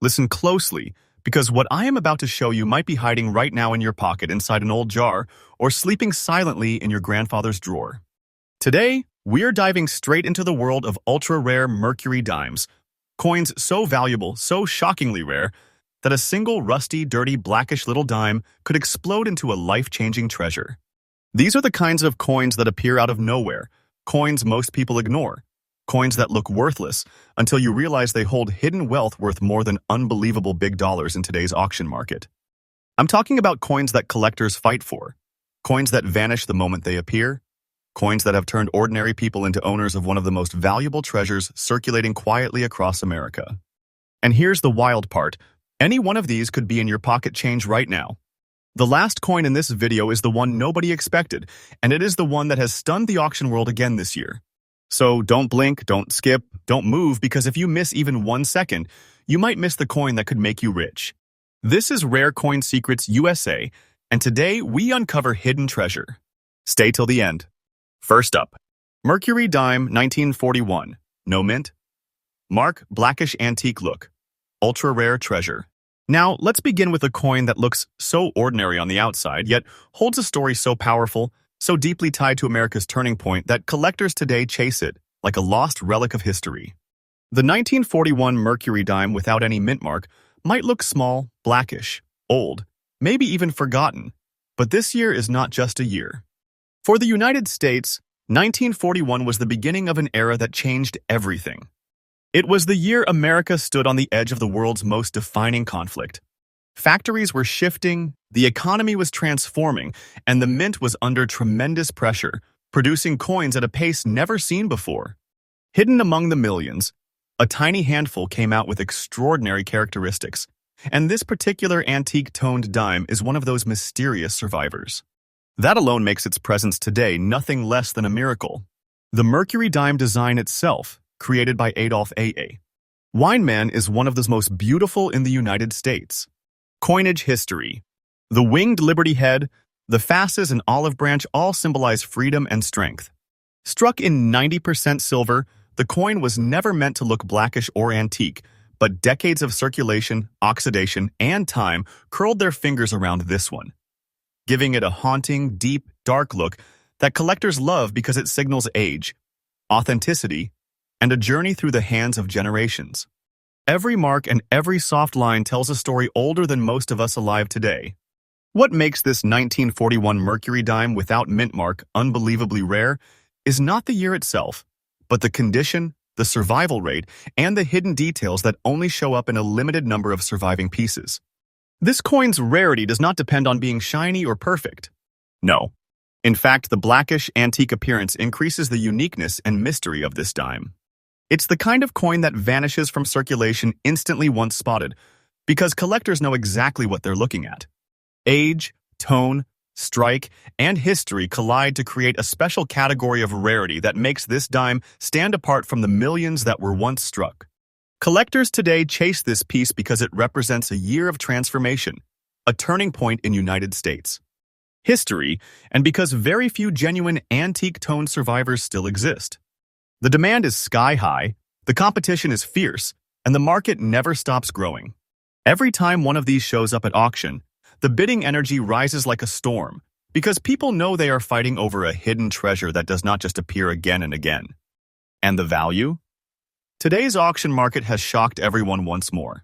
Listen closely, because what I am about to show you might be hiding right now in your pocket inside an old jar or sleeping silently in your grandfather's drawer. Today, we're diving straight into the world of ultra-rare Mercury Dimes, coins so valuable, so shockingly rare, that a single rusty, dirty, blackish little dime could explode into a life-changing treasure. These are the kinds of coins that appear out of nowhere, coins most people ignore, coins that look worthless until you realize they hold hidden wealth worth more than unbelievable big dollars in today's auction market. I'm talking about coins that collectors fight for, coins that vanish the moment they appear, coins that have turned ordinary people into owners of one of the most valuable treasures circulating quietly across America. And here's the wild part. Any one of these could be in your pocket change right now. The last coin in this video is the one nobody expected, and it is the one that has stunned the auction world again this year. So don't blink, don't skip, don't move, because if you miss even 1 second, you might miss the coin that could make you rich. This is Rare Coin Secrets USA, and today we uncover hidden treasure. Stay till the end. First up, Mercury Dime 1941, no mint. Mark, blackish antique look. Ultra-rare treasure. Now, let's begin with a coin that looks so ordinary on the outside, yet holds a story so powerful, so deeply tied to America's turning point that collectors today chase it like a lost relic of history. The 1941 Mercury Dime without any mint mark might look small, blackish, old, maybe even forgotten, but this year is not just a year. For the United States, 1941 was the beginning of an era that changed everything. It was the year America stood on the edge of the world's most defining conflict. Factories were shifting, the economy was transforming, and the mint was under tremendous pressure, producing coins at a pace never seen before. Hidden among the millions, a tiny handful came out with extraordinary characteristics, and this particular antique-toned dime is one of those mysterious survivors. That alone makes its presence today nothing less than a miracle. The Mercury Dime design itself, created by Adolf A.A. Weinman, is one of the most beautiful in the United States. Coinage history. The winged liberty head, the fasces and olive branch all symbolize freedom and strength. Struck in 90% silver, the coin was never meant to look blackish or antique, but decades of circulation, oxidation, and time curled their fingers around this one, giving it a haunting, deep, dark look that collectors love because it signals age, authenticity, and a journey through the hands of generations. Every mark and every soft line tells a story older than most of us alive today. What makes this 1941 Mercury Dime without mint mark unbelievably rare is not the year itself, but the condition, the survival rate, and the hidden details that only show up in a limited number of surviving pieces. This coin's rarity does not depend on being shiny or perfect. No. In fact, the blackish antique appearance increases the uniqueness and mystery of this dime. It's the kind of coin that vanishes from circulation instantly once spotted, because collectors know exactly what they're looking at. Age, tone, strike, and history collide to create a special category of rarity that makes this dime stand apart from the millions that were once struck. Collectors today chase this piece because it represents a year of transformation, a turning point in United States history, and because very few genuine antique-tone survivors still exist. The demand is sky-high, the competition is fierce, and the market never stops growing. Every time one of these shows up at auction, the bidding energy rises like a storm, because people know they are fighting over a hidden treasure that does not just appear again and again. And the value? Today's auction market has shocked everyone once more.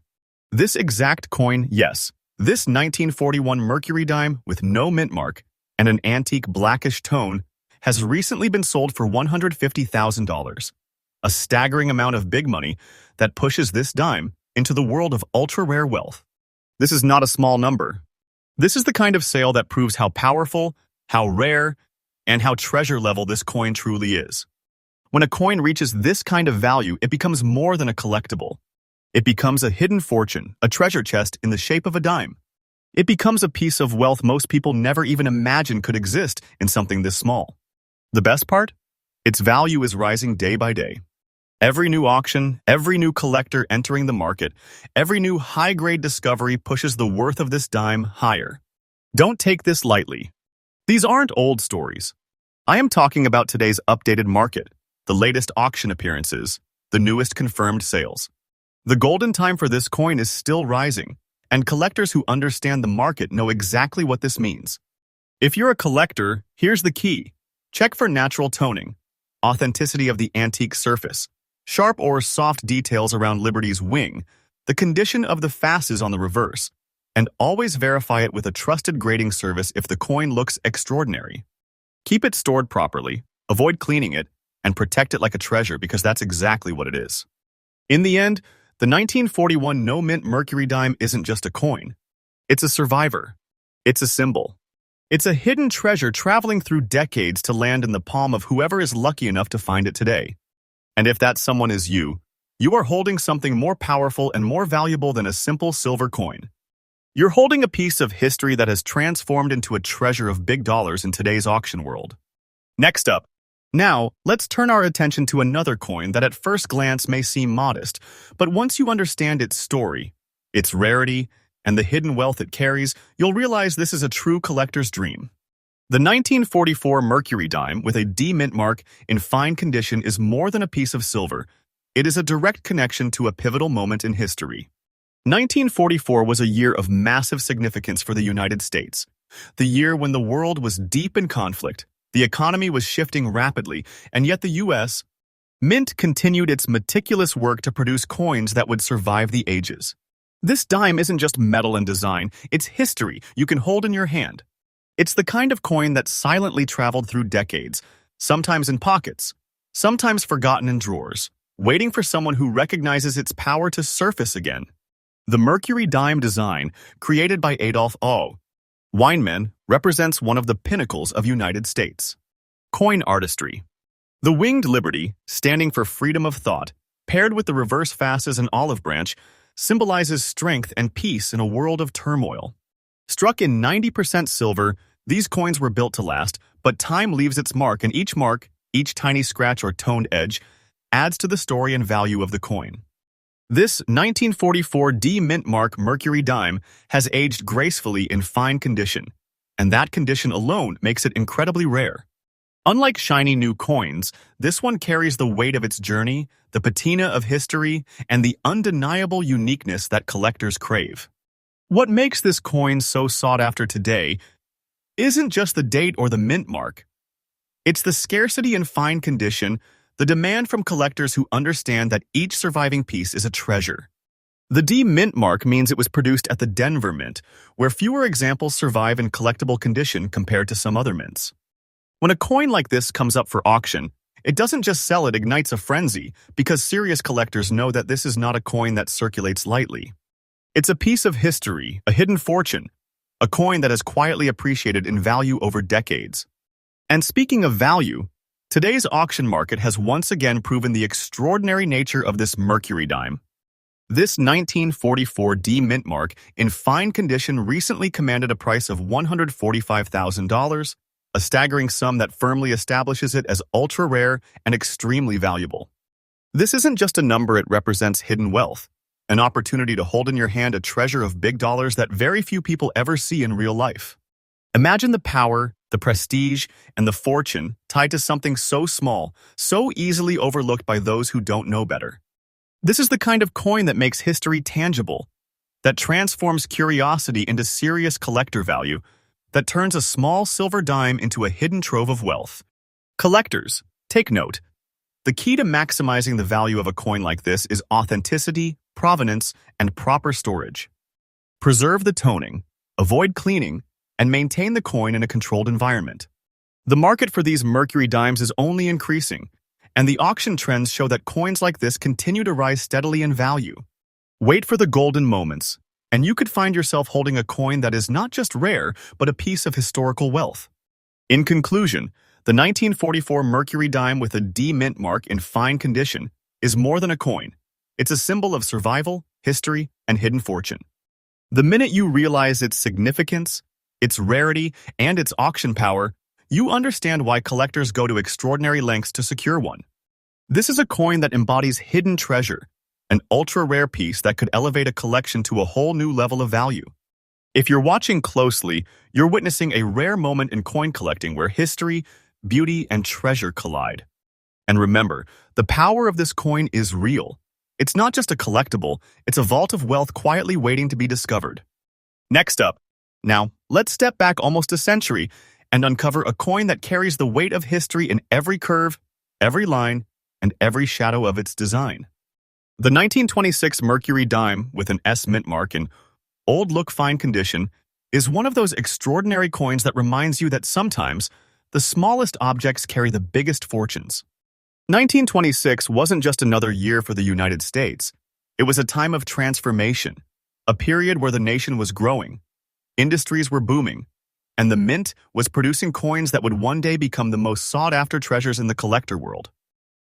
This exact coin, yes, this 1941 Mercury Dime with no mint mark and an antique blackish tone has recently been sold for $150,000, a staggering amount of big money that pushes this dime into the world of ultra-rare wealth. This is not a small number. This is the kind of sale that proves how powerful, how rare, and how treasure level this coin truly is. When a coin reaches this kind of value, it becomes more than a collectible. It becomes a hidden fortune, a treasure chest in the shape of a dime. It becomes a piece of wealth most people never even imagined could exist in something this small. The best part? Its value is rising day by day. Every new auction, every new collector entering the market, every new high-grade discovery pushes the worth of this dime higher. Don't take this lightly. These aren't old stories. I am talking about today's updated market, the latest auction appearances, the newest confirmed sales. The golden time for this coin is still rising, and collectors who understand the market know exactly what this means. If you're a collector, here's the key. Check for natural toning, authenticity of the antique surface, sharp or soft details around Liberty's wing, the condition of the fasces on the reverse, and always verify it with a trusted grading service if the coin looks extraordinary. Keep it stored properly, avoid cleaning it, and protect it like a treasure because that's exactly what it is. In the end, the 1941 no-mint Mercury dime isn't just a coin. It's a survivor. It's a symbol. It's a hidden treasure traveling through decades to land in the palm of whoever is lucky enough to find it today. And if that someone is you are holding something more powerful and more valuable than a simple silver coin. You're holding a piece of history that has transformed into a treasure of big dollars in today's auction world. Next up, now, let's turn our attention to another coin that at first glance may seem modest, but once you understand its story, its rarity, and the hidden wealth it carries, you'll realize this is a true collector's dream. The 1944 Mercury dime with a D mint mark in fine condition is more than a piece of silver. It is a direct connection to a pivotal moment in history. 1944 was a year of massive significance for the United States, the year when the world was deep in conflict. The economy was shifting rapidly, and yet the U.S. Mint continued its meticulous work to produce coins that would survive the ages. This dime isn't just metal and design, it's history you can hold in your hand. It's the kind of coin that silently traveled through decades, sometimes in pockets, sometimes forgotten in drawers, waiting for someone who recognizes its power to surface again. The Mercury dime design, created by Adolph O. Weinman, represents one of the pinnacles of United States coin artistry. The winged Liberty, standing for freedom of thought, paired with the reverse fasces and olive branch, symbolizes strength and peace in a world of turmoil. Struck in 90% silver, these coins were built to last, but time leaves its mark, and each tiny scratch or toned edge, adds to the story and value of the coin. This 1944 D mint mark Mercury dime has aged gracefully in fine condition, and that condition alone makes it incredibly rare. Unlike shiny new coins, this one carries the weight of its journey, the patina of history, and the undeniable uniqueness that collectors crave. What makes this coin so sought after today isn't just the date or the mint mark. It's the scarcity and fine condition, the demand from collectors who understand that each surviving piece is a treasure. The D mint mark means it was produced at the Denver Mint, where fewer examples survive in collectible condition compared to some other mints. When a coin like this comes up for auction, it doesn't just sell, it ignites a frenzy, because serious collectors know that this is not a coin that circulates lightly. It's a piece of history, a hidden fortune, a coin that has quietly appreciated in value over decades. And speaking of value, today's auction market has once again proven the extraordinary nature of this Mercury dime. This 1944 D mint mark in fine condition recently commanded a price of $145,000, a staggering sum that firmly establishes it as ultra-rare and extremely valuable. This isn't just a number, it represents hidden wealth, an opportunity to hold in your hand a treasure of big dollars that very few people ever see in real life. Imagine the power, the prestige, and the fortune tied to something so small, so easily overlooked by those who don't know better. This is the kind of coin that makes history tangible, that transforms curiosity into serious collector value, that turns a small silver dime into a hidden trove of wealth. Collectors, take note. The key to maximizing the value of a coin like this is authenticity, provenance, and proper storage. Preserve the toning, avoid cleaning, and maintain the coin in a controlled environment. The market for these Mercury dimes is only increasing, and the auction trends show that coins like this continue to rise steadily in value. Wait for the golden moments, and you could find yourself holding a coin that is not just rare, but a piece of historical wealth. In conclusion, the 1944 Mercury dime with a D mint mark in fine condition is more than a coin. It's a symbol of survival, history, and hidden fortune. The minute you realize its significance, its rarity, and its auction power, you understand why collectors go to extraordinary lengths to secure one. This is a coin that embodies hidden treasure, an ultra-rare piece that could elevate a collection to a whole new level of value. If you're watching closely, you're witnessing a rare moment in coin collecting where history, beauty, and treasure collide. And remember, the power of this coin is real. It's not just a collectible, it's a vault of wealth quietly waiting to be discovered. Next up, now, let's step back almost a century and uncover a coin that carries the weight of history in every curve, every line, and every shadow of its design. The 1926 Mercury Dime with an S mint mark in old look fine condition is one of those extraordinary coins that reminds you that sometimes the smallest objects carry the biggest fortunes. 1926 wasn't just another year for the United States. It was a time of transformation, a period where the nation was growing, industries were booming, and the mint was producing coins that would one day become the most sought-after treasures in the collector world.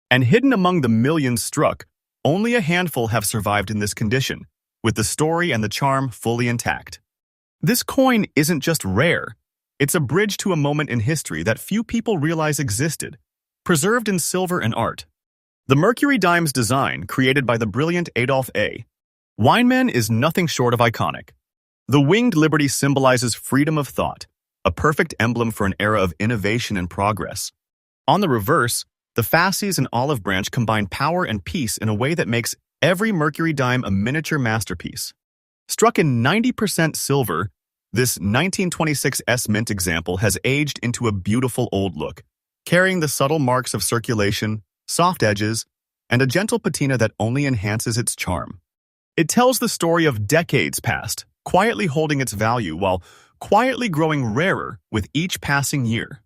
And hidden among the millions struck, only a handful have survived in this condition, with the story and the charm fully intact. This coin isn't just rare, it's a bridge to a moment in history that few people realize existed, preserved in silver and art. The Mercury Dimes design, created by the brilliant Adolph A. Weinman, is nothing short of iconic. The winged liberty symbolizes freedom of thought, a perfect emblem for an era of innovation and progress. On the reverse, the fasces and olive branch combine power and peace in a way that makes every Mercury Dime a miniature masterpiece. Struck in 90% silver, this 1926 S Mint example has aged into a beautiful old look, carrying the subtle marks of circulation, soft edges, and a gentle patina that only enhances its charm. It tells the story of decades past, quietly holding its value while quietly growing rarer with each passing year.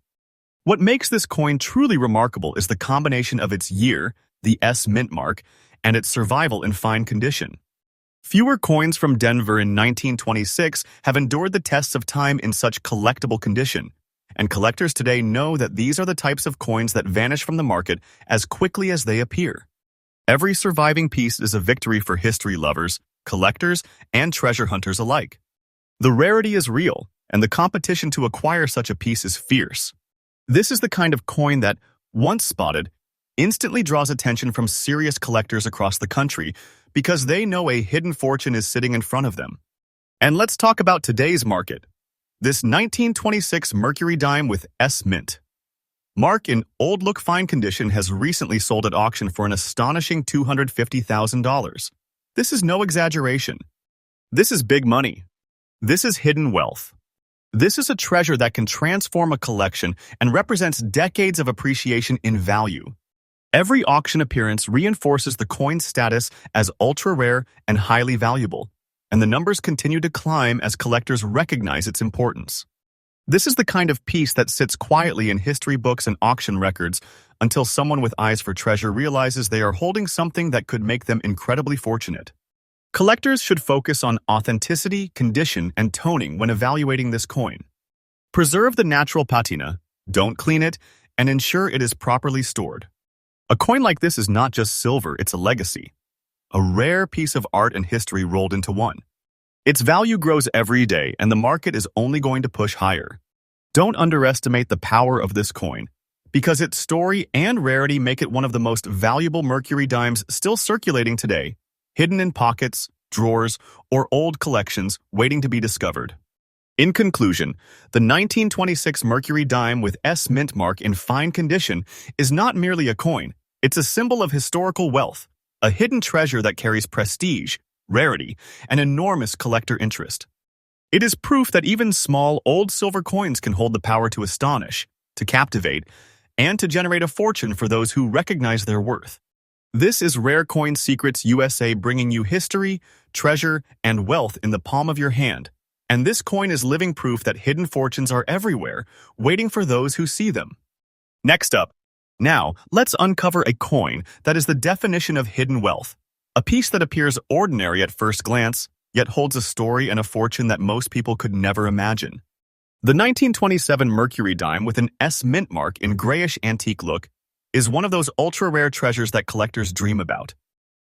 What makes this coin truly remarkable is the combination of its year, the S Mint mark, and its survival in fine condition. Fewer coins from Denver in 1926 have endured the tests of time in such collectible condition, and collectors today know that these are the types of coins that vanish from the market as quickly as they appear. Every surviving piece is a victory for history lovers, collectors, and treasure hunters alike. The rarity is real, and the competition to acquire such a piece is fierce. This is the kind of coin that, once spotted, instantly draws attention from serious collectors across the country because they know a hidden fortune is sitting in front of them. And let's talk about today's market. This 1926 Mercury Dime with S Mint mark in old look fine condition has recently sold at auction for an astonishing $250,000. This is no exaggeration. This is big money. This is hidden wealth. This is a treasure that can transform a collection and represents decades of appreciation in value. Every auction appearance reinforces the coin's status as ultra-rare and highly valuable, and the numbers continue to climb as collectors recognize its importance. This is the kind of piece that sits quietly in history books and auction records until someone with eyes for treasure realizes they are holding something that could make them incredibly fortunate. Collectors should focus on authenticity, condition, and toning when evaluating this coin. Preserve the natural patina, don't clean it, and ensure it is properly stored. A coin like this is not just silver, it's a legacy. A rare piece of art and history rolled into one. Its value grows every day, and the market is only going to push higher. Don't underestimate the power of this coin, because its story and rarity make it one of the most valuable Mercury Dimes still circulating today, hidden in pockets, drawers, or old collections waiting to be discovered. In conclusion, the 1926 Mercury Dime with S Mint mark in fine condition is not merely a coin, it's a symbol of historical wealth, a hidden treasure that carries prestige, rarity, and enormous collector interest. It is proof that even small, old silver coins can hold the power to astonish, to captivate, and to generate a fortune for those who recognize their worth. This is Rare Coin Secrets USA, bringing you history, treasure, and wealth in the palm of your hand. And this coin is living proof that hidden fortunes are everywhere, waiting for those who see them. Next up, now, let's uncover a coin that is the definition of hidden wealth. A piece that appears ordinary at first glance, yet holds a story and a fortune that most people could never imagine. The 1927 Mercury Dime with an S Mint mark in grayish antique look is one of those ultra-rare treasures that collectors dream about.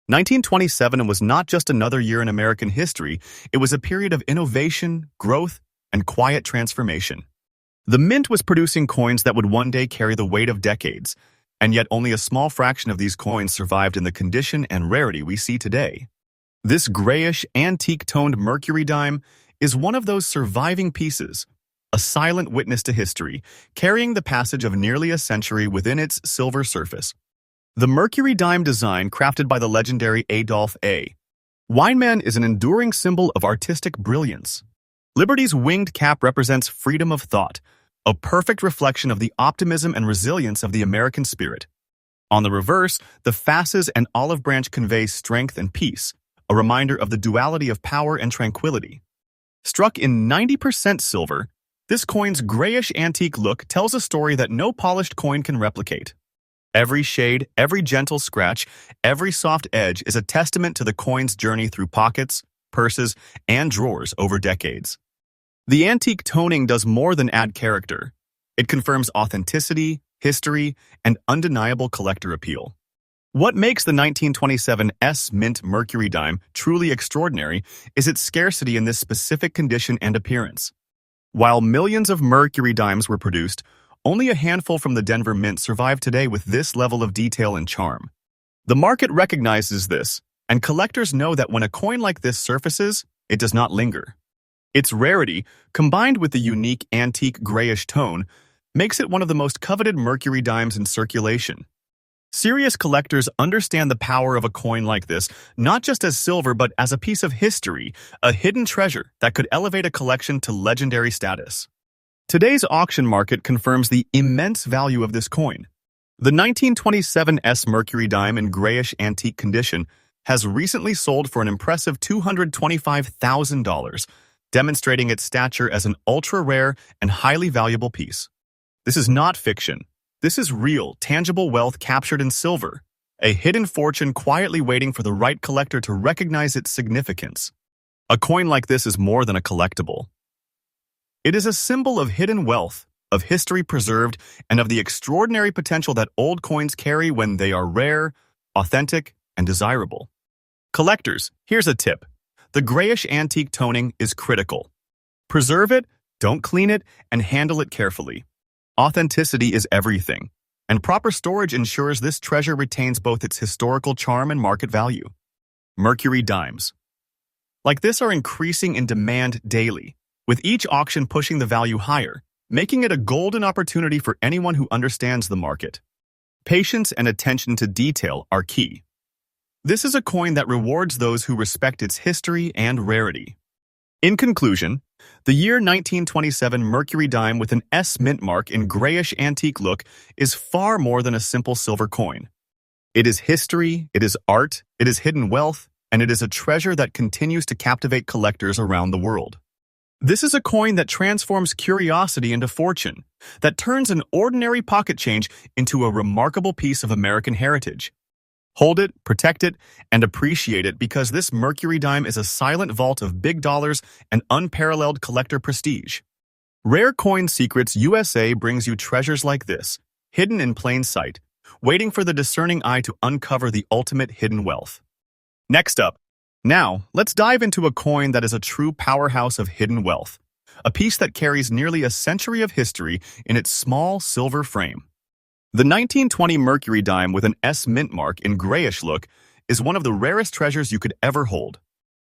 1927 was not just another year in American history, it was a period of innovation, growth, and quiet transformation. The mint was producing coins that would one day carry the weight of decades, and yet only a small fraction of these coins survived in the condition and rarity we see today. This grayish, antique-toned Mercury Dime is one of those surviving pieces, a silent witness to history, carrying the passage of nearly a century within its silver surface. The Mercury Dime design, crafted by the legendary Adolph A. Weinman, is an enduring symbol of artistic brilliance. Liberty's winged cap represents freedom of thought, a perfect reflection of the optimism and resilience of the American spirit. On the reverse, the fasces and olive branch convey strength and peace, a reminder of the duality of power and tranquility. Struck in 90% silver, this coin's grayish antique look tells a story that no polished coin can replicate. Every shade, every gentle scratch, every soft edge is a testament to the coin's journey through pockets, purses, and drawers over decades. The antique toning does more than add character. It confirms authenticity, history, and undeniable collector appeal. What makes the 1927 S Mint Mercury Dime truly extraordinary is its scarcity in this specific condition and appearance. While millions of Mercury Dimes were produced, only a handful from the Denver Mint survive today with this level of detail and charm. The market recognizes this, and collectors know that when a coin like this surfaces, it does not linger. Its rarity, combined with the unique antique grayish tone, makes it one of the most coveted Mercury Dimes in circulation. Serious collectors understand the power of a coin like this, not just as silver but as a piece of history, a hidden treasure that could elevate a collection to legendary status. Today's auction market confirms the immense value of this coin. The 1927 S Mercury Dime in grayish antique condition has recently sold for an impressive $225,000, demonstrating its stature as an ultra-rare and highly valuable piece. This is not fiction. This is real, tangible wealth captured in silver, a hidden fortune quietly waiting for the right collector to recognize its significance. A coin like this is more than a collectible. It is a symbol of hidden wealth, of history preserved, and of the extraordinary potential that old coins carry when they are rare, authentic, and desirable. Collectors, here's a tip. The grayish antique toning is critical. Preserve it, don't clean it, and handle it carefully. Authenticity is everything, and proper storage ensures this treasure retains both its historical charm and market value. Mercury Dimes, like this, are increasing in demand daily, with each auction pushing the value higher, making it a golden opportunity for anyone who understands the market. Patience and attention to detail are key. This is a coin that rewards those who respect its history and rarity. In conclusion, the year 1927 Mercury Dime with an S mint mark in grayish antique look is far more than a simple silver coin. It is history, it is art, it is hidden wealth, and it is a treasure that continues to captivate collectors around the world. This is a coin that transforms curiosity into fortune, that turns an ordinary pocket change into a remarkable piece of American heritage. Hold it, protect it, and appreciate it because this Mercury Dime is a silent vault of big dollars and unparalleled collector prestige. Rare Coin Secrets USA brings you treasures like this, hidden in plain sight, waiting for the discerning eye to uncover the ultimate hidden wealth. Next up, now, let's dive into a coin that is a true powerhouse of hidden wealth, a piece that carries nearly a century of history in its small silver frame. The 1920 Mercury Dime with an S mint mark in grayish look is one of the rarest treasures you could ever hold.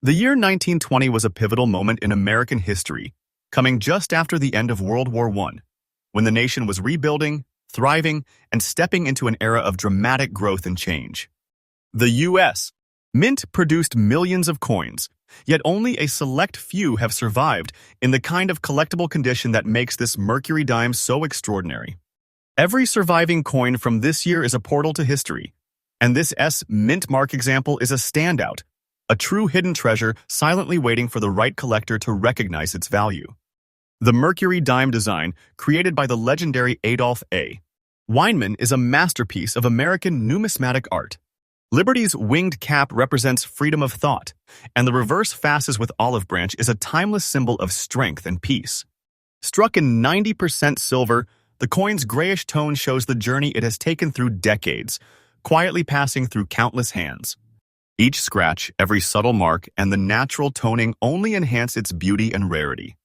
The year 1920 was a pivotal moment in American history, coming just after the end of World War I, when the nation was rebuilding, thriving, and stepping into an era of dramatic growth and change. The U.S. Mint produced millions of coins, yet only a select few have survived in the kind of collectible condition that makes this Mercury Dime so extraordinary. Every surviving coin from this year is a portal to history, and this S mint mark example is a standout, a true hidden treasure silently waiting for the right collector to recognize its value. The Mercury Dime design, created by the legendary Adolph A. Weinman, is a masterpiece of American numismatic art. Liberty's winged cap represents freedom of thought, and the reverse fasces with olive branch is a timeless symbol of strength and peace. Struck in 90% silver, the coin's grayish tone shows the journey it has taken through decades, quietly passing through countless hands. Each scratch, every subtle mark, and the natural toning only enhance its beauty and rarity.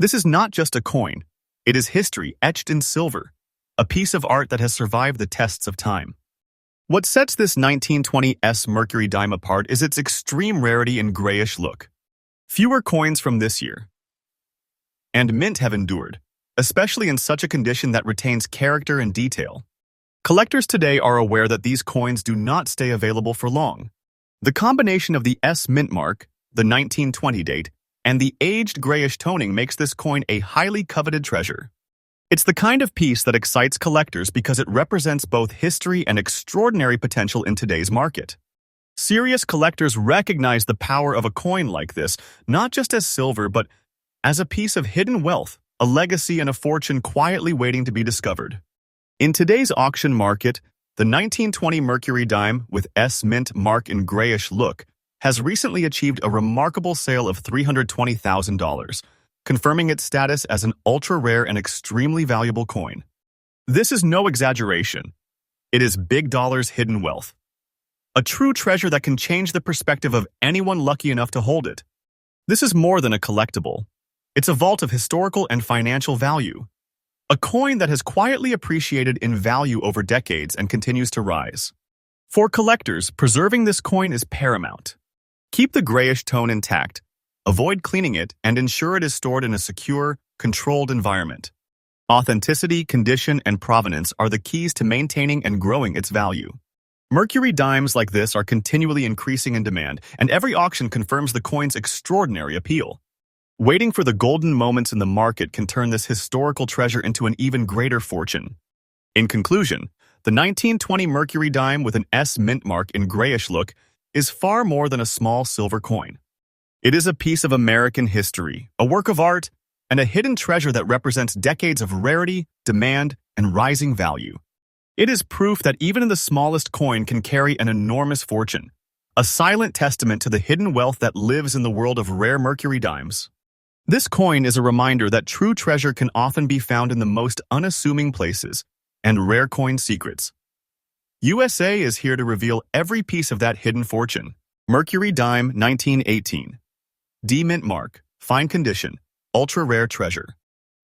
This is not just a coin. It is history etched in silver, a piece of art that has survived the tests of time. What sets this 1920 S Mercury Dime apart is its extreme rarity and grayish look. Fewer coins from this year and mint have endured, especially in such a condition that retains character and detail. Collectors today are aware that these coins do not stay available for long. The combination of the S mint mark, the 1920 date, and the aged grayish toning makes this coin a highly coveted treasure. It's the kind of piece that excites collectors because it represents both history and extraordinary potential in today's market. Serious collectors recognize the power of a coin like this, not just as silver, but as a piece of hidden wealth, a legacy and a fortune quietly waiting to be discovered. In today's auction market, the 1920 Mercury Dime with S mint mark in grayish look has recently achieved a remarkable sale of $320,000, confirming its status as an ultra-rare and extremely valuable coin. This is no exaggeration. It is big dollars hidden wealth. A true treasure that can change the perspective of anyone lucky enough to hold it. This is more than a collectible. It's a vault of historical and financial value. A coin that has quietly appreciated in value over decades and continues to rise. For collectors, preserving this coin is paramount. Keep the grayish tone intact, avoid cleaning it, and ensure it is stored in a secure, controlled environment. Authenticity, condition, and provenance are the keys to maintaining and growing its value. Mercury dimes like this are continually increasing in demand, and every auction confirms the coin's extraordinary appeal. Waiting for the golden moments in the market can turn this historical treasure into an even greater fortune. In conclusion, the 1920 Mercury dime with an S mint mark in grayish look is far more than a small silver coin. It is a piece of American history, a work of art, and a hidden treasure that represents decades of rarity, demand, and rising value. It is proof that even the smallest coin can carry an enormous fortune, a silent testament to the hidden wealth that lives in the world of rare Mercury dimes. This coin is a reminder that true treasure can often be found in the most unassuming places and rare coin secrets. USA is here to reveal every piece of that hidden fortune. Mercury dime 1918. D mint mark, fine condition, ultra-rare treasure.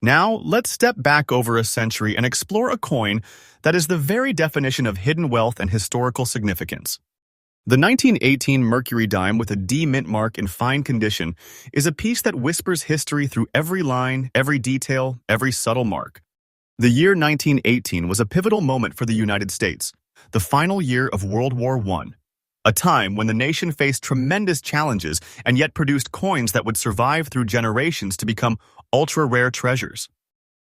Now, let's step back over a century and explore a coin that is the very definition of hidden wealth and historical significance. The 1918 Mercury dime with a D mint mark in fine condition is a piece that whispers history through every line, every detail, every subtle mark. The year 1918 was a pivotal moment for the United States, the final year of World War I, a time when the nation faced tremendous challenges and yet produced coins that would survive through generations to become ultra-rare treasures.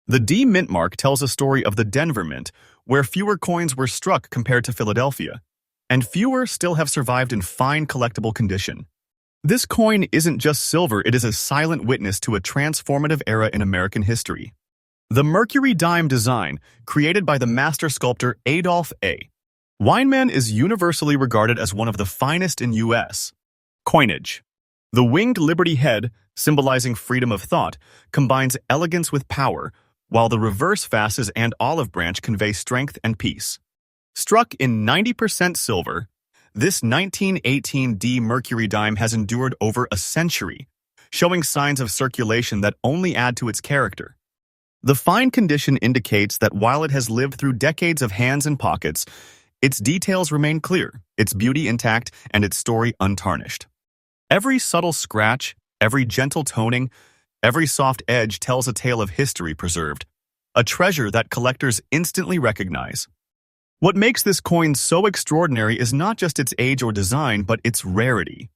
The D mint mark tells a story of the Denver Mint, where fewer coins were struck compared to Philadelphia, and fewer still have survived in fine collectible condition. This coin isn't just silver, it is a silent witness to a transformative era in American history. The Mercury dime design, created by the master sculptor Adolph A. Weinman, is universally regarded as one of the finest in U.S. coinage. The winged Liberty head, symbolizing freedom of thought, combines elegance with power, while the reverse fasces and olive branch convey strength and peace. Struck in 90% silver, this 1918 D Mercury dime has endured over a century, showing signs of circulation that only add to its character. The fine condition indicates that while it has lived through decades of hands and pockets, its details remain clear, its beauty intact, and its story untarnished. Every subtle scratch, every gentle toning, every soft edge tells a tale of history preserved, a treasure that collectors instantly recognize. What makes this coin so extraordinary is not just its age or design, but its rarity.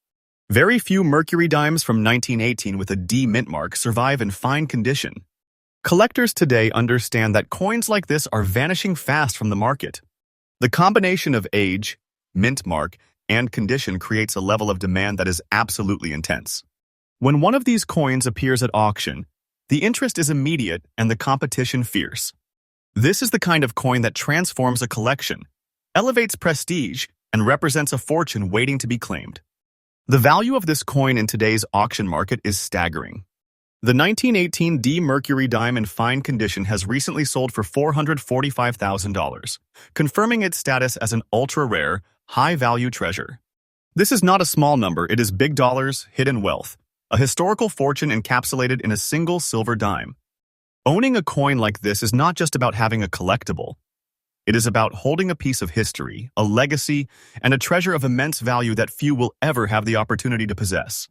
Very few Mercury dimes from 1918 with a D mint mark survive in fine condition. Collectors today understand that coins like this are vanishing fast from the market. The combination of age, mint mark, and condition creates a level of demand that is absolutely intense. When one of these coins appears at auction, the interest is immediate and the competition fierce. This is the kind of coin that transforms a collection, elevates prestige, and represents a fortune waiting to be claimed. The value of this coin in today's auction market is staggering. The 1918 D Mercury dime in fine condition has recently sold for $445,000, confirming its status as an ultra-rare, high-value treasure. This is not a small number, it is big dollars, hidden wealth, a historical fortune encapsulated in a single silver dime. Owning a coin like this is not just about having a collectible. It is about holding a piece of history, a legacy, and a treasure of immense value that few will ever have the opportunity to possess.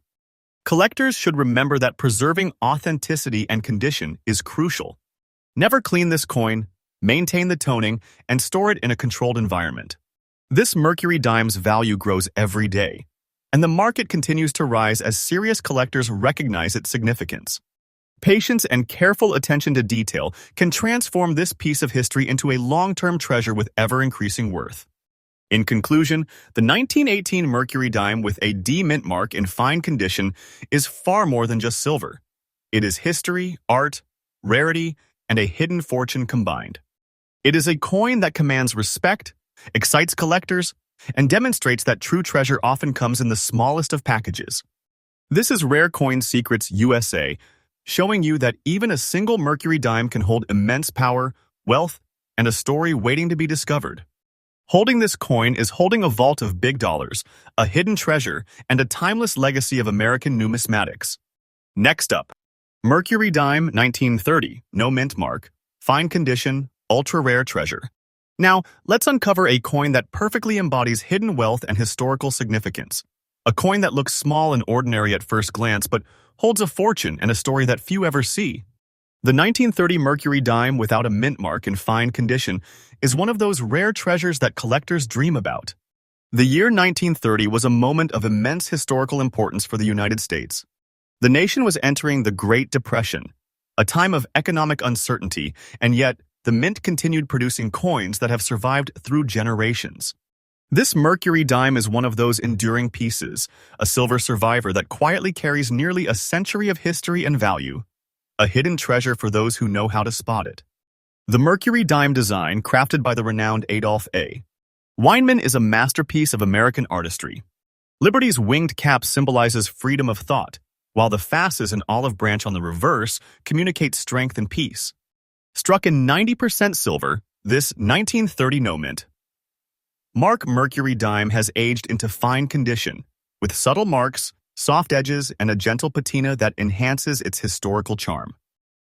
Collectors should remember that preserving authenticity and condition is crucial. Never clean this coin, maintain the toning, and store it in a controlled environment. This Mercury Dimes value grows every day, and the market continues to rise as serious collectors recognize its significance. Patience and careful attention to detail can transform this piece of history into a long-term treasure with ever-increasing worth. In conclusion, the 1918 Mercury Dime with a D mint mark in fine condition is far more than just silver. It is history, art, rarity, and a hidden fortune combined. It is a coin that commands respect, excites collectors, and demonstrates that true treasure often comes in the smallest of packages. This is Rare Coin Secrets USA, showing you that even a single Mercury Dime can hold immense power, wealth, and a story waiting to be discovered. Holding this coin is holding a vault of big dollars, a hidden treasure, and a timeless legacy of American numismatics. Next up, Mercury Dime 1930, no mint mark, fine condition, ultra-rare treasure. Now, let's uncover a coin that perfectly embodies hidden wealth and historical significance. A coin that looks small and ordinary at first glance, but holds a fortune and a story that few ever see. The 1930 Mercury Dime without a mint mark in fine condition is one of those rare treasures that collectors dream about. The year 1930 was a moment of immense historical importance for the United States. The nation was entering the Great Depression, a time of economic uncertainty, and yet the mint continued producing coins that have survived through generations. This Mercury Dime is one of those enduring pieces, a silver survivor that quietly carries nearly a century of history and value, a hidden treasure for those who know how to spot it. The Mercury Dime design, crafted by the renowned Adolph A. Weinman, is a masterpiece of American artistry. Liberty's winged cap symbolizes freedom of thought, while the fasces and olive branch on the reverse communicate strength and peace. Struck in 90% silver, this 1930 no mint mark Mercury Dime has aged into fine condition, with subtle marks, soft edges, and a gentle patina that enhances its historical charm.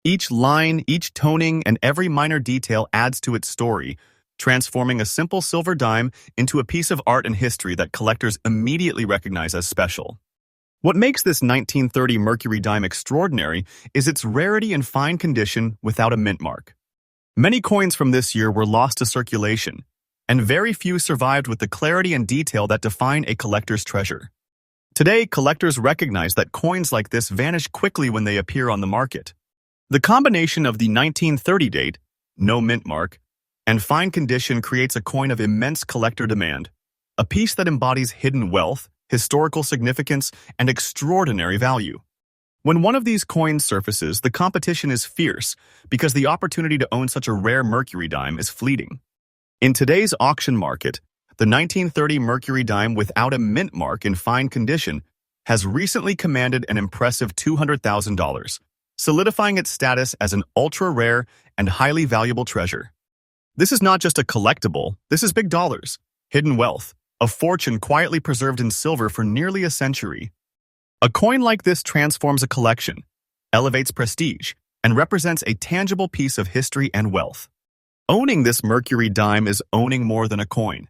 Each line, each toning, and every minor detail adds to its story, transforming a simple silver dime into a piece of art and history that collectors immediately recognize as special. What makes this 1930 Mercury Dime extraordinary is its rarity and fine condition without a mint mark. Many coins from this year were lost to circulation, and very few survived with the clarity and detail that define a collector's treasure. Today, collectors recognize that coins like this vanish quickly when they appear on the market. The combination of the 1930 date, no mint mark, and fine condition creates a coin of immense collector demand, a piece that embodies hidden wealth, historical significance, and extraordinary value. When one of these coins surfaces, the competition is fierce because the opportunity to own such a rare Mercury Dime is fleeting. In today's auction market, the 1930 Mercury Dime without a mint mark in fine condition has recently commanded an impressive $200,000, solidifying its status as an ultra-rare and highly valuable treasure. This is not just a collectible, this is big dollars, hidden wealth, a fortune quietly preserved in silver for nearly a century. A coin like this transforms a collection, elevates prestige, and represents a tangible piece of history and wealth. Owning this Mercury Dime is owning more than a coin.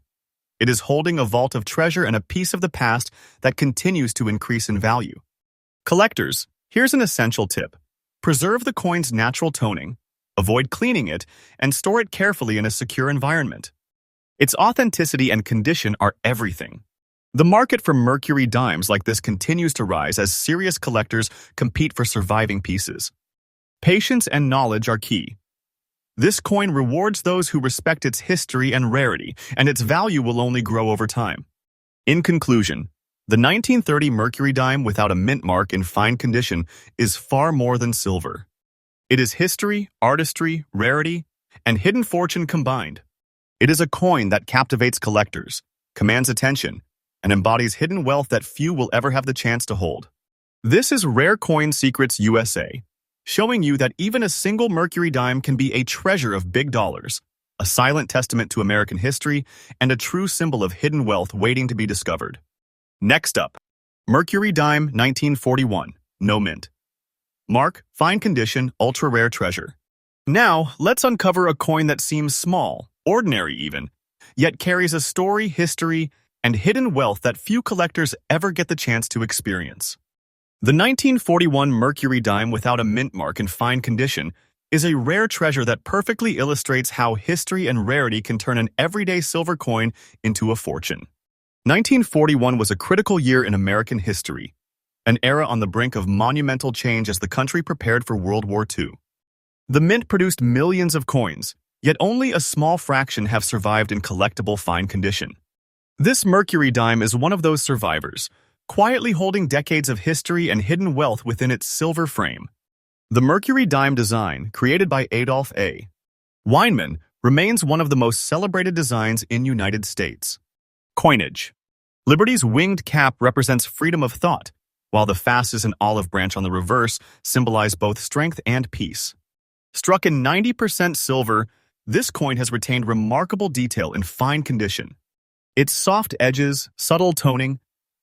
It is holding a vault of treasure and a piece of the past that continues to increase in value. Collectors, here's an essential tip. Preserve the coin's natural toning, avoid cleaning it, and store it carefully in a secure environment. Its authenticity and condition are everything. The market for Mercury Dimes like this continues to rise as serious collectors compete for surviving pieces. Patience and knowledge are key. This coin rewards those who respect its history and rarity, and its value will only grow over time. In conclusion, the 1930 Mercury Dime without a mint mark in fine condition is far more than silver. It is history, artistry, rarity, and hidden fortune combined. It is a coin that captivates collectors, commands attention, and embodies hidden wealth that few will ever have the chance to hold. This is Rare Coin Secrets USA, showing you that even a single Mercury Dime can be a treasure of big dollars, a silent testament to American history, and a true symbol of hidden wealth waiting to be discovered. Next up, Mercury Dime 1941, no mint mark, fine condition, ultra-rare treasure. Now, let's uncover a coin that seems small, ordinary even, yet carries a story, history, and hidden wealth that few collectors ever get the chance to experience. The 1941 Mercury Dime without a mint mark in fine condition is a rare treasure that perfectly illustrates how history and rarity can turn an everyday silver coin into a fortune. 1941 was a critical year in American history, an era on the brink of monumental change as the country prepared for World War II. The mint produced millions of coins, yet only a small fraction have survived in collectible fine condition. This Mercury dime is one of those survivors, quietly holding decades of history and hidden wealth within its silver frame. The Mercury dime design, created by Adolph A. Weinman, remains one of the most celebrated designs in United States. Coinage. Liberty's winged cap represents freedom of thought, while the fasces and olive branch on the reverse symbolize both strength and peace. Struck in 90% silver, this coin has retained remarkable detail in fine condition. Its soft edges, subtle toning,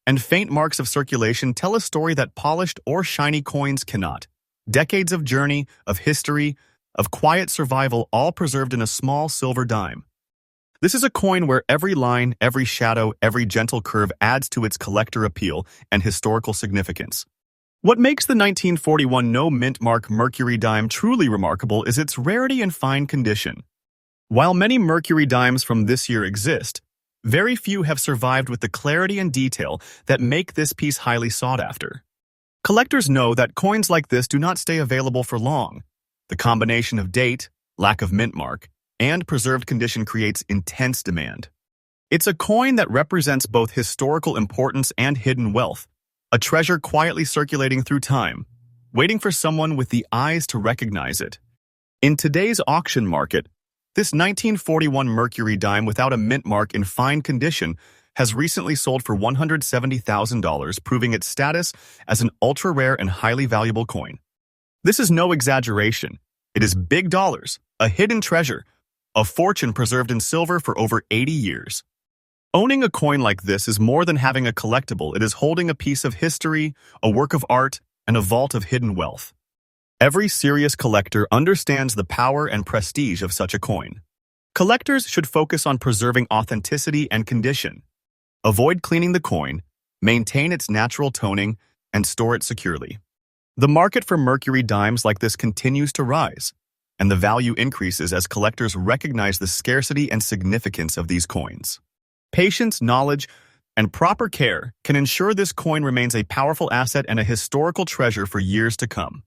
and faint marks of circulation tell a story that polished or shiny coins cannot. Decades of journey, of history, of quiet survival, all preserved in a small silver dime. This is a coin where every line, every shadow, every gentle curve adds to its collector appeal and historical significance. What makes the 1941 no-mint mark Mercury dime truly remarkable is its rarity and fine condition. While many Mercury dimes from this year exist, very few have survived with the clarity and detail that make this piece highly sought after. Collectors know that coins like this do not stay available for long. The combination of date, lack of mint mark, and preserved condition creates intense demand. It's a coin that represents both historical importance and hidden wealth, a treasure quietly circulating through time, waiting for someone with the eyes to recognize it. In today's auction market, this 1941 Mercury dime without a mint mark in fine condition has recently sold for $170,000, proving its status as an ultra-rare and highly valuable coin. This is no exaggeration. It is big dollars, a hidden treasure, a fortune preserved in silver for over 80 years. Owning a coin like this is more than having a collectible. It is holding a piece of history, a work of art, and a vault of hidden wealth. Every serious collector understands the power and prestige of such a coin. Collectors should focus on preserving authenticity and condition. Avoid cleaning the coin, maintain its natural toning, and store it securely. The market for Mercury dimes like this continues to rise, and the value increases as collectors recognize the scarcity and significance of these coins. Patience, knowledge, and proper care can ensure this coin remains a powerful asset and a historical treasure for years to come.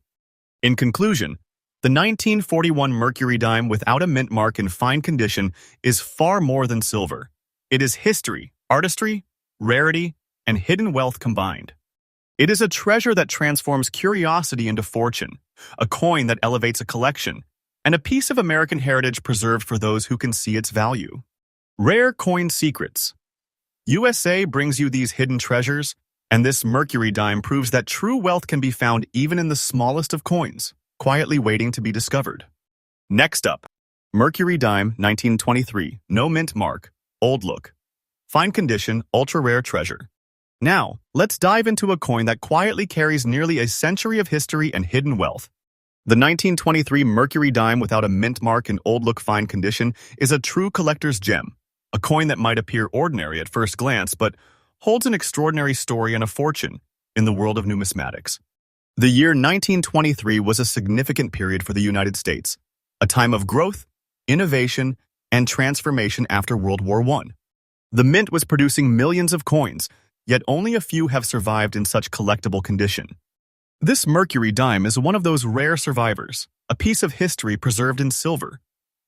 In conclusion, the 1941 Mercury dime without a mint mark in fine condition is far more than silver. It is history, artistry, rarity, and hidden wealth combined. It is a treasure that transforms curiosity into fortune, a coin that elevates a collection, and a piece of American heritage preserved for those who can see its value. Rare Coin Secrets. USA brings you these hidden treasures, and this Mercury dime proves that true wealth can be found even in the smallest of coins, quietly waiting to be discovered. Next up, Mercury dime 1923, no mint mark, old look. Fine condition, ultra-rare treasure. Now, let's dive into a coin that quietly carries nearly a century of history and hidden wealth. The 1923 Mercury dime without a mint mark in old-look fine condition is a true collector's gem, a coin that might appear ordinary at first glance, but holds an extraordinary story and a fortune in the world of numismatics. The year 1923 was a significant period for the United States, a time of growth, innovation, and transformation after World War I. The mint was producing millions of coins, yet only a few have survived in such collectible condition. This Mercury dime is one of those rare survivors, a piece of history preserved in silver,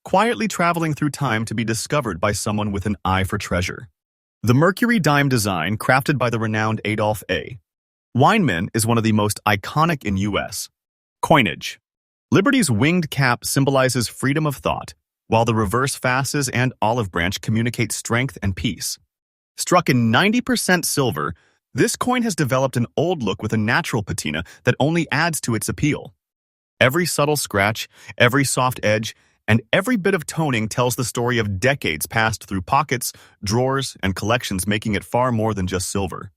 quietly traveling through time to be discovered by someone with an eye for treasure. The Mercury dime design, crafted by the renowned Adolph A. Weinman, is one of the most iconic in U.S. coinage. Liberty's winged cap symbolizes freedom of thought, while the reverse fasces and olive branch communicate strength and peace. Struck in 90% silver, this coin has developed an old look with a natural patina that only adds to its appeal. Every subtle scratch, every soft edge, and every bit of toning tells the story of decades passed through pockets, drawers, and collections, making it far more than just silver.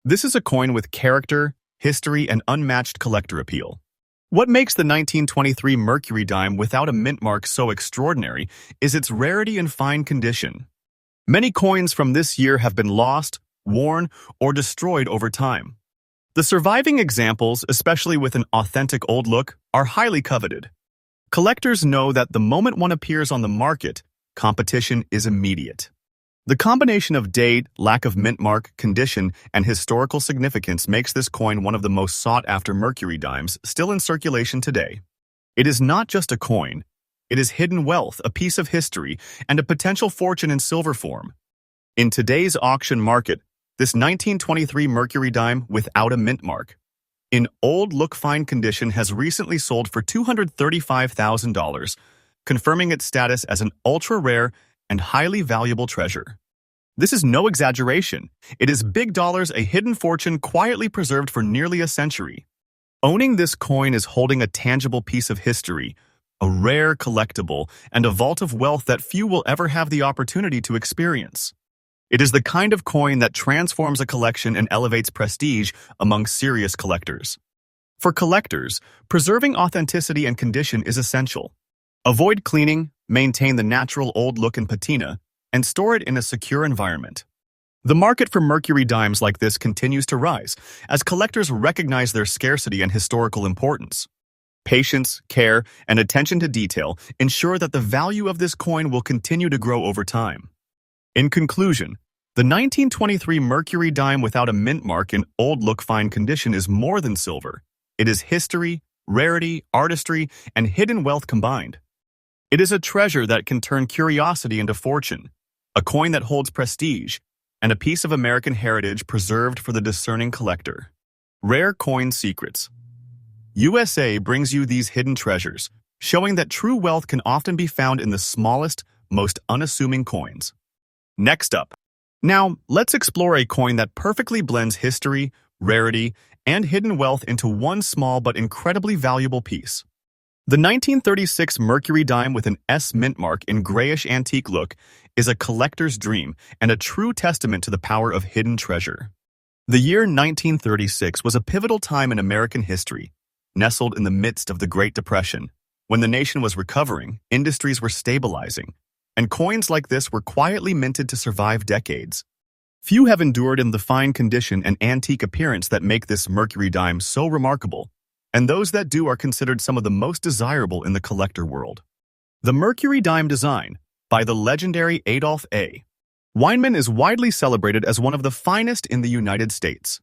This is a coin with character, history, and unmatched collector appeal. What makes the 1923 Mercury dime without a mint mark so extraordinary is its rarity and fine condition. Many coins from this year have been lost, worn, or destroyed over time. The surviving examples, especially with an authentic old look, are highly coveted. Collectors know that the moment one appears on the market, competition is immediate. The combination of date, lack of mint mark, condition, and historical significance makes this coin one of the most sought-after Mercury dimes still in circulation today. It is not just a coin. It is hidden wealth, a piece of history, and a potential fortune in silver form. In today's auction market, this 1923 Mercury dime without a mint mark, in old look-fine condition, has recently sold for $235,000, confirming its status as an ultra-rare and highly valuable treasure. This is no exaggeration. It is big dollars, a hidden fortune quietly preserved for nearly a century. Owning this coin is holding a tangible piece of history, a rare collectible, and a vault of wealth that few will ever have the opportunity to experience. It is the kind of coin that transforms a collection and elevates prestige among serious collectors. For collectors, preserving authenticity and condition is essential. Avoid cleaning, maintain the natural old look and patina, and store it in a secure environment. The market for Mercury dimes like this continues to rise as collectors recognize their scarcity and historical importance. Patience, care, and attention to detail ensure that the value of this coin will continue to grow over time. In conclusion, the 1923 Mercury dime without a mint mark in old look-fine condition is more than silver. It is history, rarity, artistry, and hidden wealth combined. It is a treasure that can turn curiosity into fortune, a coin that holds prestige, and a piece of American heritage preserved for the discerning collector. Rare Coin Secrets. USA brings you these hidden treasures, showing that true wealth can often be found in the smallest, most unassuming coins. Next up. Now, let's explore a coin that perfectly blends history, rarity, and hidden wealth into one small but incredibly valuable piece. The 1936 Mercury dime with an S mint mark in grayish antique look is a collector's dream and a true testament to the power of hidden treasure. The year 1936 was a pivotal time in American history, nestled in the midst of the Great Depression. When the nation was recovering, industries were stabilizing, and coins like this were quietly minted to survive decades. Few have endured in the fine condition and antique appearance that make this Mercury dime so remarkable, and those that do are considered some of the most desirable in the collector world. The Mercury dime design, by the legendary Adolph A. Weinman, is widely celebrated as one of the finest in the United States.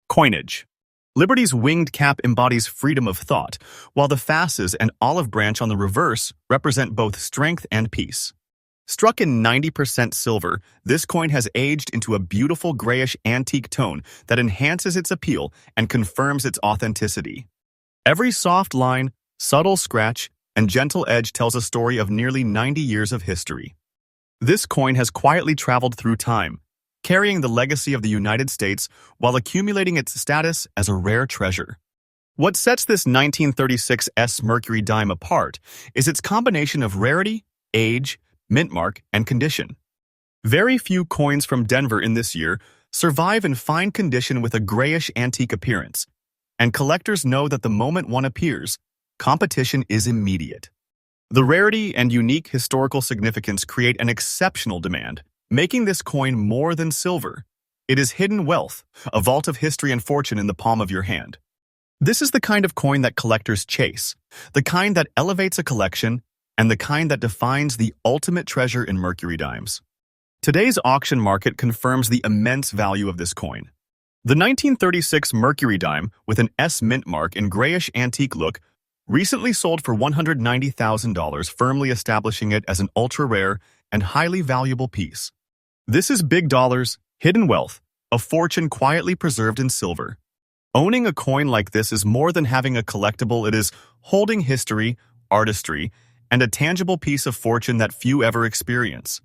Coinage. Liberty's winged cap embodies freedom of thought, while the fasces and olive branch on the reverse represent both strength and peace. Struck in 90% silver, this coin has aged into a beautiful grayish antique tone that enhances its appeal and confirms its authenticity. Every soft line, subtle scratch, and gentle edge tells a story of nearly 90 years of history. This coin has quietly traveled through time, carrying the legacy of the United States while accumulating its status as a rare treasure. What sets this 1936 S Mercury dime apart is its combination of rarity, age, mint mark, and condition. Very few coins from Denver in this year survive in fine condition with a grayish antique appearance, and collectors know that the moment one appears, competition is immediate. The rarity and unique historical significance create an exceptional demand, making this coin more than silver. It is hidden wealth, a vault of history and fortune in the palm of your hand. This is the kind of coin that collectors chase, the kind that elevates a collection, and the kind that defines the ultimate treasure in Mercury dimes. Today's auction market confirms the immense value of this coin. The 1936 Mercury dime with an S mint mark in grayish antique look recently sold for $190,000, firmly establishing it as an ultra-rare and highly valuable piece. This is big dollars, hidden wealth, a fortune quietly preserved in silver. Owning a coin like this is more than having a collectible. It is holding history, artistry, and a tangible piece of fortune that few ever experience.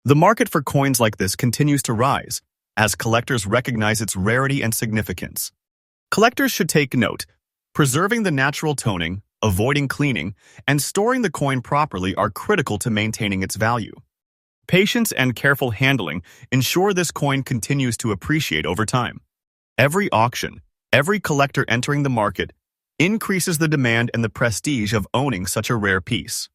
The market for coins like this continues to rise as collectors recognize its rarity and significance. Collectors should take note. Preserving the natural toning, avoiding cleaning, and storing the coin properly are critical to maintaining its value. Patience and careful handling ensure this coin continues to appreciate over time. Every auction, every collector entering the market, increases the demand and the prestige of owning such a rare piece.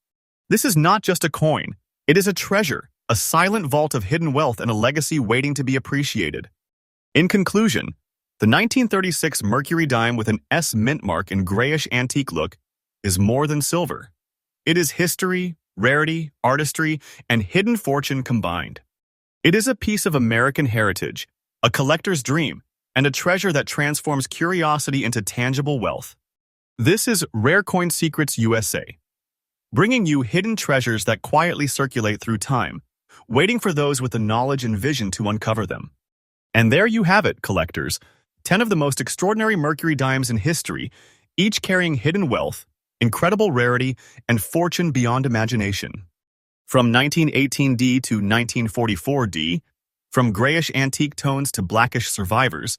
This is not just a coin, it is a treasure, a silent vault of hidden wealth and a legacy waiting to be appreciated. In conclusion, the 1936 Mercury dime with an S mint mark in grayish antique look is more than silver. It is history, rarity, artistry, and hidden fortune combined. It is a piece of American heritage, a collector's dream, and a treasure that transforms curiosity into tangible wealth. This is Rare Coin Secrets USA, bringing you hidden treasures that quietly circulate through time, waiting for those with the knowledge and vision to uncover them. And there you have it, collectors, 10 of the most extraordinary Mercury Dimes in history, each carrying hidden wealth, incredible rarity, and fortune beyond imagination. From 1918D to 1944D, from Greyish antique tones to Blackish survivors,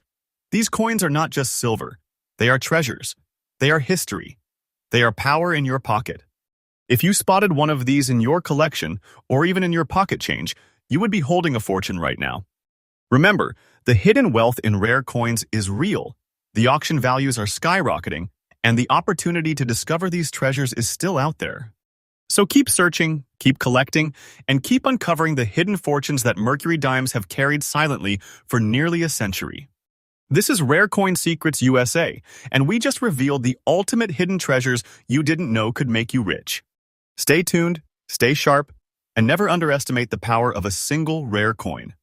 these coins are not just silver. They are treasures. They are history. They are power in your pocket. If you spotted one of these in your collection, or even in your pocket change, you would be holding a fortune right now. Remember, the hidden wealth in rare coins is real. The auction values are skyrocketing, and the opportunity to discover these treasures is still out there. So keep searching, keep collecting, and keep uncovering the hidden fortunes that Mercury Dimes have carried silently for nearly a century. This is Rare Coin Secrets USA, and we just revealed the ultimate hidden treasures you didn't know could make you rich. Stay tuned, stay sharp, and never underestimate the power of a single rare coin.